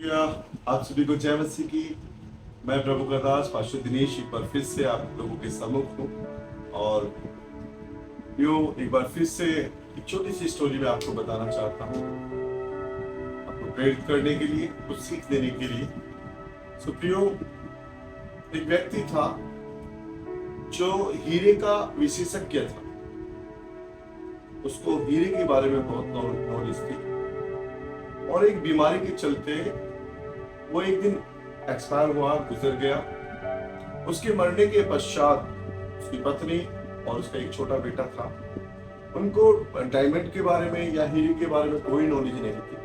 या आप सभी को जय मसीह की। मैं प्रभु का दास पास्टर दिनेश एक बार फिर से आप लोगों के सम्मुख हूँ और यो एक बार फिर से एक छोटी सी स्टोरी मैं आपको बताना चाहता हूँ, आपको प्रेरित करने के लिए, कुछ सीख देने के लिए। सो प्रियो, एक व्यक्ति था जो हीरे का विशेषज्ञ था। उसको हीरे के बारे में बहुत नॉलेज थी और एक बीमारी के चलते वो एक दिन एक्सपायर हुआ, गुजर गया। उसके मरने के पश्चात उसकी पत्नी और उसका एक छोटा बेटा था। उनको डायमंड के बारे में या हीरे के बारे में कोई नॉलेज नहीं थी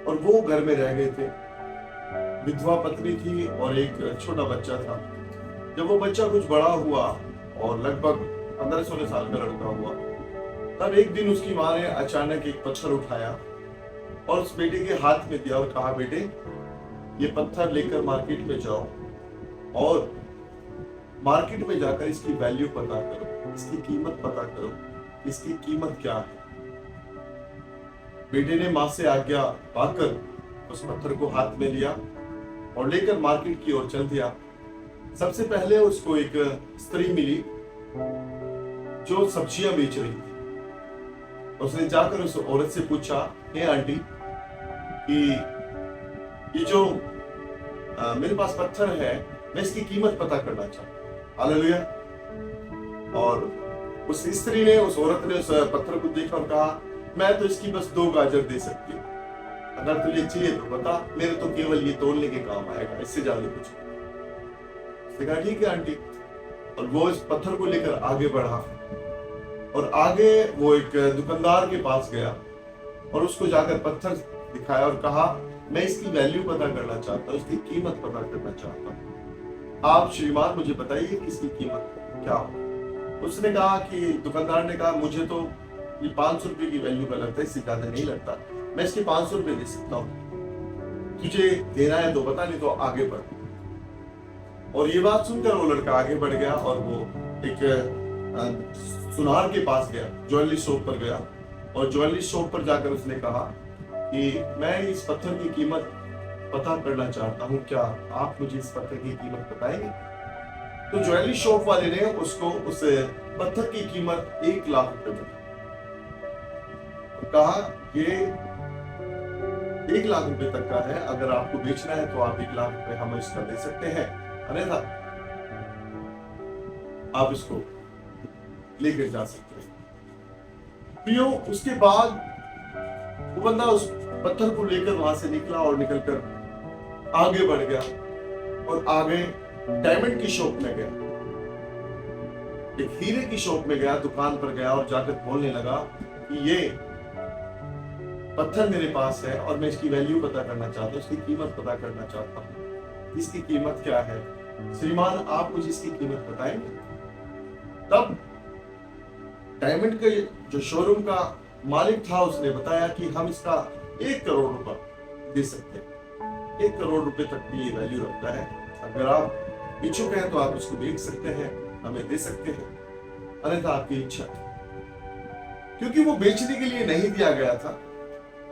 और वो घर में रह गए थे। विधवा पत्नी थी और एक छोटा बच्चा था। जब वो बच्चा कुछ बड़ा हुआ और लगभग 15-16 साल का लड़का हुआ, तब एक दिन उसकी माँ ने अचानक एक पत्थर उठाया और उस बेटे के हाथ में दिया और कहा, बेटे ये पत्थर लेकर मार्केट में जाओ और मार्केट में जाकर इसकी वैल्यू पता करो, इसकी कीमत पता करो, इसकी कीमत क्या है। बेटे ने माँ से आज्ञा पाकर उस पत्थर को हाथ में लिया और लेकर मार्केट की ओर चल दिया। सबसे पहले उसको एक स्त्री मिली जो सब्जियां बेच रही थी। उसने जाकर उस औरत से पूछा, हे आंटी, कि ये जो मेरे पास पत्थर है, मैं इसकी कीमत पता करना चाहता हूं। हालेलुया। और उस स्त्री ने, उस औरत ने उस पत्थर को देखा और कहा, मैं तो इसकी बस 2 गाजर दे सकती हूँ, अगर तुझे चाहिए तो बता, मेरे तो केवल ये तोलने के काम आएगा, इससे ज्यादा कुछ नहीं। उसने कहा, ठीक है आंटी। और वो इस पत्थर को लेकर आगे बढ़ा और आगे वो एक दुकानदार के पास गया और उसको जाकर पत्थर दिखाया और कहा, मैं इसकी वैल्यू पता करना चाहता हूँ, इसकी कीमत पता करना चाहता हूँ। आप श्रीमान मुझे बताइए कि इसकी कीमत क्या हो। उसने कहा कि, दुकानदार ने कहा, मुझे तो ये 500 रुपए की वैल्यू का लगता है, इससे ज्यादा नहीं लगता, मैं इसके 500 रुपए दे सकता हूँ, तुझे देना है तो बता, नहीं तो आगे बढ़। और ये बात सुनकर वो लड़का आगे बढ़ गया और वो एक सुनार के पास गया, ज्वेलरी शॉप पर गया और ज्वेलरी शॉप पर जाकर उसने कहा कि मैं इस पत्थर की कीमत पता करना चाहता हूँ, क्या आप मुझे इस पत्थर की कीमत बताएंगे। तो ज्वेलरी शॉप वाले ने उसको उस पत्थर की कीमत 1 लाख रुपए बताई। कहा, ये 1 लाख रुपए तक का है, अगर आपको बेचना है तो आप 1 लाख रुपए हम इसका दे सकते हैं, अन्यथा आप इसको लेकर जा सकते हैं। प्रियो, उसके बाद वो बंदा उस पत्थर को लेकर वहां से निकला और निकलकर आगे बढ़ गया और आगे डायमंड की शॉप में गया, एक हीरे की शॉप में गया, दुकान पर गया और जाकर बोलने लगा कि ये पत्थर मेरे पास है और मैं इसकी वैल्यू पता करना चाहता हूँ, इसकी कीमत पता करना चाहता हूँ, इसकी कीमत क्या है, श्रीमान आप मुझे इसकी कीमत बताएंगे। तब डायमंड के जो शोरूम का मालिक था उसने बताया कि हम इसका 1 करोड़ रुपए दे सकते हैं, 1 करोड़ रुपए तक की ये वैल्यू रखता है, अगर आप इच्छुक हैं तो आप इसको बेच सकते हैं, हमें दे सकते हैं, अन्यथा आपकी इच्छा। क्योंकि वो बेचने के लिए नहीं दिया गया था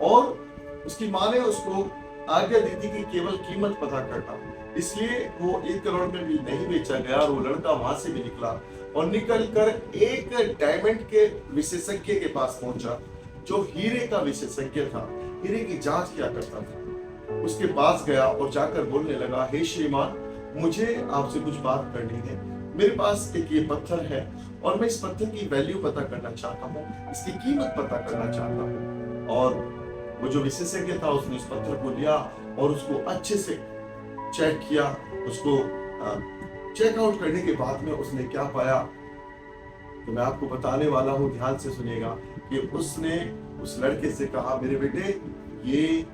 और उसकी माँ ने उसको आज्ञा दी थी कि केवल कीमत पता करना, इसलिए वो 1 करोड़ में भी नहीं बेचा गया और वो लड़का वहां से भी निकला और निकलकर एक डायमंड के विशेषज्ञ के पास पहुंचा जो हीरे का विशेषज्ञ था, हीरे की जांच किया करता था। उसके पास गया और जाकर बोलने लगा, हे श्रीमान, मुझे आपसे कुछ बात करनी है, मेरे पास एक ये पत्थर है और मैं इस पत्थर की वैल्यू पता करना चाहता हूँ, इसकी कीमत पता करना चाहता हूँ। और वो जो विशेषज्ञ था उसने उस पत्थर को लिया और उसको अच्छे से चेक किया। उसको चेकआउट करने के बाद में उसने क्या पाया तो मैं आपको बताने वाला हूं, ध्यान से सुनिएगा। कि उसने उस लड़के से कहा, मेरे बेटे ये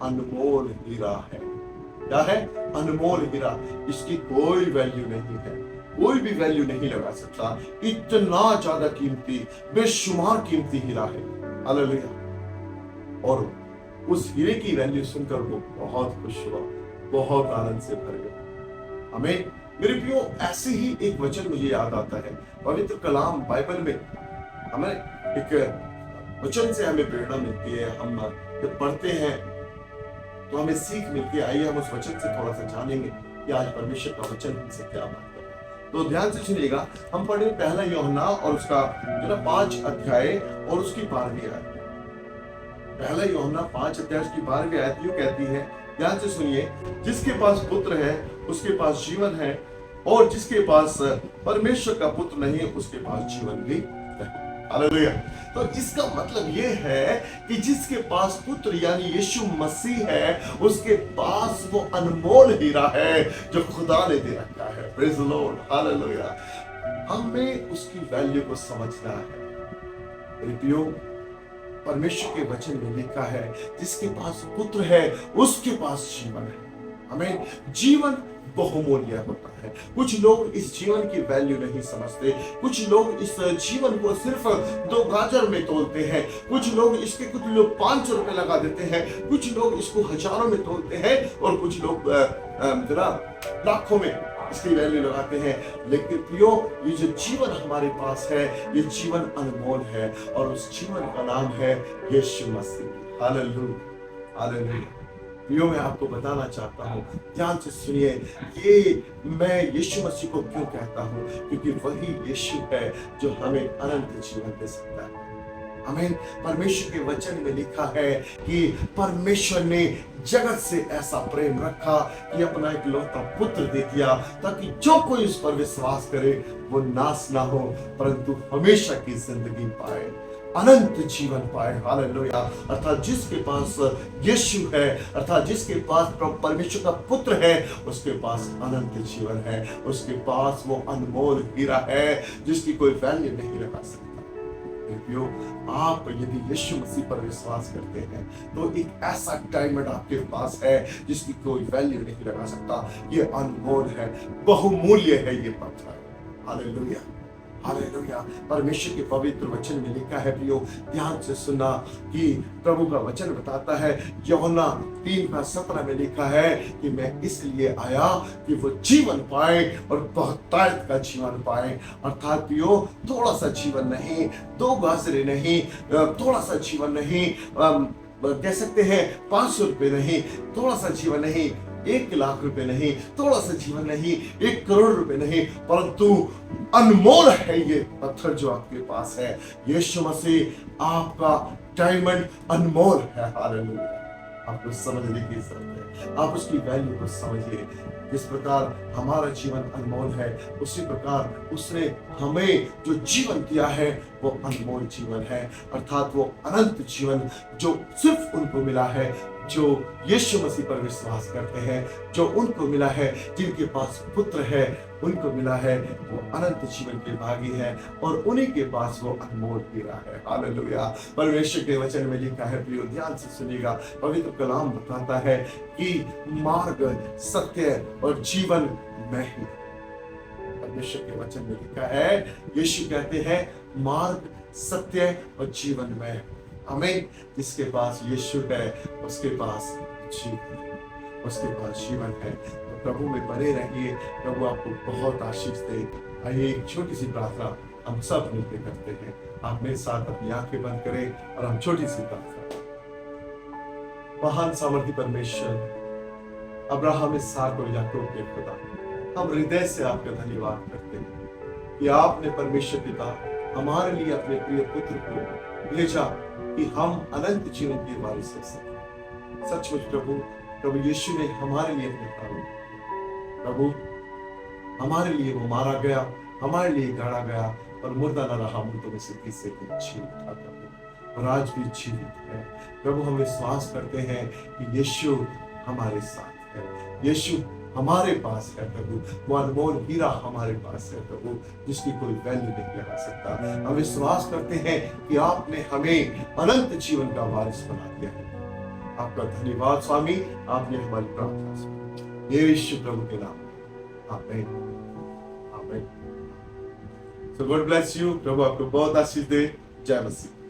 अनमोल हीरा है। क्या है? अनमोल हीरा, इसकी कोई वैल्यू नहीं है, कोई भी वैल्यू नहीं लगा सकता, इतना ज्यादा कीमती, बेशुमार कीमती हीरा है। हालेलुया। और उस हीरे की वैल्यू सुनकर वो बहुत खुश हुआ, बहुत आनंद से भर गया। आमीन। मेरे प्रियो, ऐसे ही एक वचन मुझे याद आता है पवित्र कलाम बाइबल में। हमें एक वचन से हमें प्रेरणा मिलती है, हम जब पढ़ते हैं तो हमें सीख मिलती है। आइए हम उस वचन से थोड़ा सा जानेंगे कि आज परमेश्वर का वचन हमसे क्या बात कर रहा है। तो ध्यान से सुनिएगा, हम पढ़े पहला यूहन्ना और उसका 5 अध्याय और उसकी 12वीं आयत। पहला यूहन्ना 5 अध्याय उसकी 12वीं आयत यूं कहती है, ध्यान से सुनिए, जिसके पास पुत्र है उसके पास जीवन है, और जिसके पास परमेश्वर का पुत्र नहीं उसके पास जीवन भी नहीं। हालेलुया। तो इसका मतलब ये है कि जिसके पास पुत्र यानी यीशु मसीह है, उसके पास वो अनमोल हीरा है जो खुदा ने दे रखा है। Praise the Lord, hallelujah. हमें उसकी वैल्यू को समझना है। प्रियो, परमेश्वर के वचन में लिखा है, जिसके पास पुत्र है उसके पास जीवन है। हमें जीवन बहुमूल्य होता है। कुछ लोग इस जीवन की वैल्यू नहीं समझते। कुछ लोग इस जीवन को सिर्फ 2 गाजर में तोलते हैं। कुछ लोग इसके, कुछ लोग 500 रुपए लगा देते हैं, कुछ लोग इसको हजारों में तोलते हैं, और कुछ लोग लाखों में इसकी वैल्यू लगाते हैं। लेकिन प्रियो, ये जो जीवन हमारे पास है, ये जीवन अनमोल है, और उस जीवन का नाम है यीशु मसीह। Hallelujah, hallelujah. प्रियो, मैं आपको बताना चाहता हूँ, ध्यान से सुनिए, ये मैं यीशु मसीह को क्यों कहता हूँ, क्योंकि वही यीशु है जो हमें अनंत जीवन दे सकता है। हमें परमेश्वर के वचन में लिखा है कि परमेश्वर ने जगत से ऐसा प्रेम रखा कि अपना इकलौता पुत्र दे दिया, ताकि जो कोई उस पर विश्वास करे वो नाश ना हो, परंतु हमेशा की जिंदगी पाए, अनंत जीवन पाए। हालेलुया। अर्थात जिसके पास यीशु है, अर्थात जिसके पास परमेश्वर का पुत्र है, उसके पास अनंत जीवन है, उसके पास वो अनमोल हीरा है जिसकी कोई वैल्यू नहीं लगा सकता। आप यदि यीशु मसीह पर विश्वास करते हैं तो एक ऐसा डायमंड आपके पास है जिसकी कोई वैल्यू नहीं लगा सकता। ये अनमोल है, बहुमूल्य है ये पत्थर। Hallelujah, hallelujah. परमेश्वर के पवित्र वचन में लिखा है, प्रियो ध्यान से सुनना, कि प्रभु का वचन बताता है, यूहन्ना 3:17 में लिखा है कि मैं इसलिए आया कि वो जीवन पाए और बहुतायत का जीवन पाए। अर्थात प्रियो, थोड़ा सा जीवन नहीं, 2 गाजरे नहीं, थोड़ा सा जीवन नहीं, कह सकते हैं 500 रुपए नहीं, थोड़ा सा जीवन नहीं, 1 लाख रुपए नहीं, थोड़ा सा जीवन नहीं, 1 करोड़ रुपए नहीं, परंतु अनमोल है ये पत्थर जो आपके पास है। यीशु मसीह आपका डायमंड अनमोल है। हालेलुया। आपको समझने की जरूरत है, आप उसकी वैल्यू को समझिए। जिस प्रकार हमारा जीवन अनमोल है, उसी प्रकार उसने हमें जो जीवन दिया है वो अनमोल जीवन है, अर्थात वो अनंत जीवन जो सिर्फ उनको मिला है जो यीशु मसीह पर विश्वास करते हैं, जो उनको मिला है, जिनके पास पुत्र है उनको मिला है, वो अनंत जीवन के भागी है, और उन्हीं के पास वो अनमोल हीरा है। हालेलुया। परमेश्वर के वचन में लिखा है, प्रियो ध्यान से सुनिएगा, पवित्र कलाम बताता है कि मार्ग, सत्य और जीवन मैं ही। परमेश्वर के वचन में लिखा है, यीशु कहते हैं मार्ग, सत्य और जीवन मैं। हमें जिसके पास यीशु है उसके पास जीवन है, उसके पास जीवन है। तो प्रभु में बने रहिए, प्रभु आपको बहुत आशीष दे। आइए एक छोटी सी प्रार्थना हम सब मिलकर करते हैं। आप मेरे साथ अपनी आंखें बंद करें और हम छोटी सी प्रार्थना। महान सामर्थी परमेश्वर, अब्राहम, इसहाक और याकूब के खुदा, हम हृदय से आपका धन्यवाद करते हैं कि आपने परमेश्वर पिता हमारे लिए अपने प्रिय पुत्र को भेजा कि हम अनंत जीवन के वारिस हो सकें। सचमुच प्रभु यीशु ने हमारे लिए अपने प्राण दिए। प्रभु हमारे लिए वो मारा गया, हमारे लिए गाड़ा गया, और मुर्दा न रहा, मुर्दों में से तीसरे दिन जी उठा प्रभु, और आज भी जीवित है। प्रभु हम विश्वास करते हैं कि यीशु हमारे साथ है, यीशु हमारे पास है प्रभु, वो अनमोल हीरा हमारे पास है प्रभु, जिसकी कोई वैल्यू नहीं लगा सकता। हम विश्वास करते हैं कि आपने हमें अनंत जीवन का वारिस बना दिया है। आपका धन्यवाद स्वामी, आपने हमारी प्रार्थना सुनी, यीशु प्रभु के नाम में, आमीन, आमीन। सो गॉड ब्लेस यू। प्रभु आपको बहुत आशीष दे। जय मसीह।